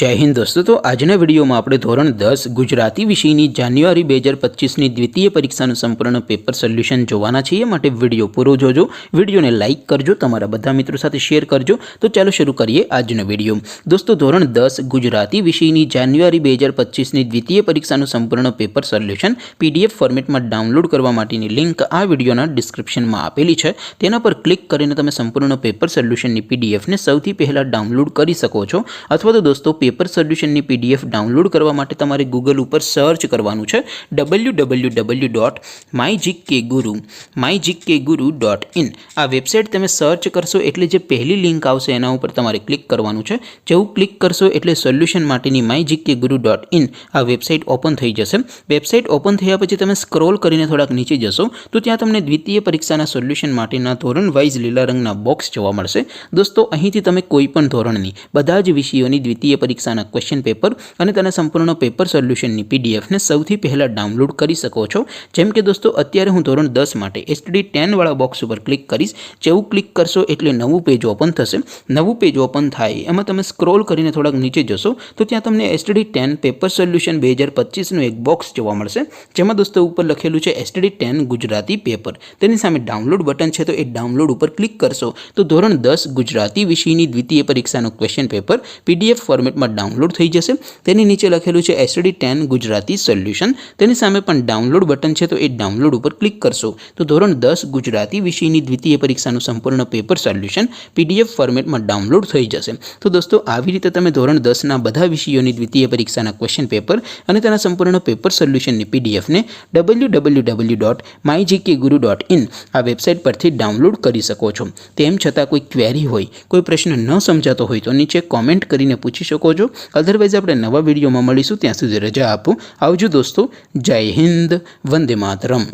जय हिंद दोस्तों। तो आजना विडियो में આપણે ધોરણ 10 ગુજરાતી વિષયની જાન્યુઆરી 2025 ની દ્વિતીય પરીક્ષાનું સંપૂર્ણ પેપર સોલ્યુશન જોવાના છીએ। માટે વિડિયો પૂરો જોજો, વિડિયોને લાઈક કરજો, તમારા બધા મિત્રો સાથે શેર કરજો। તો ચાલો શરૂ કરીએ આજનો વિડિયો। દોસ્તો ધોરણ 10 ગુજરાતી વિષયની જાન્યુઆરી 2025 ની દ્વિતીય પરીક્ષાનું સંપૂર્ણ પેપર સોલ્યુશન પીડીએફ ફોર્મેટમાં ડાઉનલોડ કરવા માટેની લિંક આ વિડિયોના ડિસ્ક્રિપ્શનમાં આપેલી છે। તેના પર ક્લિક કરીને તમે સંપૂર્ણ પેપર સોલ્યુશનની પીડીએફને સૌથી પહેલા ડાઉનલોડ કરી શકો છો। અથવા તો દોસ્તો पेपर सोल्यूशन ની पीडीएफ डाउनलॉड करवा माटे तमारे गूगल पर सर्च करवानुं छे www.mygkguru.in। आ वेबसाइट तमे सर्च करशो एटले जे पहली लिंक आवशे एना उपर तमारे क्लिक करवानुं छे। जेवुं क्लिक करशो एटले सोल्यूशन माटेनी mygkguru.in आ वेबसाइट ओपन थई जशे। वेबसाइट ओपन थया पछी तमे स्क्रॉल करीने थोड़ाक नीचे जशो तो त्यां तमने द्वितीय परीक्षाना सोल्यूशन माटेना धोरण वाइज लीला रंगना बॉक्स जोवा मळशे। दोस्तों અહીંથી તમે કોઈ પણ ધોરણની બધા જ વિષયોની દ્વિતીય પરીક્ષાના ક્વેશ્ચન પેપર અને તેના સંપૂર્ણ પેપર સોલ્યુશનની પીડીએફને સૌથી પહેલા ડાઉનલોડ કરી શકો છો। જેમ કે દોસ્તો અત્યારે હું ધોરણ 10 માટે એસટીડી 10 વાળા બોક્સ ઉપર ક્લિક કરીશ। જેવું ક્લિક કરશો એટલે નવું પેજ ઓપન થશે। નવું પેજ ઓપન થાય એમાં તમે સ્ક્રોલ કરીને થોડાક નીચે જશો તો ત્યાં તમને એસટીડી 10 પેપર સોલ્યુશન 2025 નું એક બોક્સ જોવા મળશે। જેમાં દોસ્તો ઉપર લખેલું છે એસટીડી 10 ગુજરાતી પેપર। તેની સામે ડાઉનલોડ બટન છે તો એ ડાઉનલોડ ઉપર ક્લિક કરશો તો ધોરણ 10 ગુજરાતી વિષયની દ્વિતીય પરીક્ષાનું ક્વેશ્ચન પેપર પીડીએફ ફોર્મેટમાં डाउनलॉड थई जशे। तेनी नीचे लखेलुं छे एसटीडी 10 गुजराती सोल्यूशन। तेनी सामे पण डाउनलॉड बटन छे तो ए डाउनलॉड पर क्लिक करशो तो धोरण 10 गुजराती विषयनी द्वितीय परीक्षानुं संपूर्ण पेपर सोल्यूशन पीडीएफ फॉर्मेट में डाउनलॉड थई जशे। तो दोस्तों आवी रीते तमे धोरण 10 ना बधा विषयोनी द्वितीय परीक्षाना क्वेश्चन पेपर अने तेना संपूर्ण पेपर सोल्यूशननी पीडीएफ ने www.mygkguru.in आ वेबसाइट परथी डाउनलॉड करी सको छो। तेम छतां कोई क्वेरी होय, कोई प्रश्न न समजातो होय तो नीचे कॉमेंट करीने पूछी शको छो। अदरवाइज આપણે નવા વિડીયોમાં મળીશું। ત્યાં સુધી રજા આપો। આવજો દોસ્તો। જય હિન્દ, વંદે માતરમ।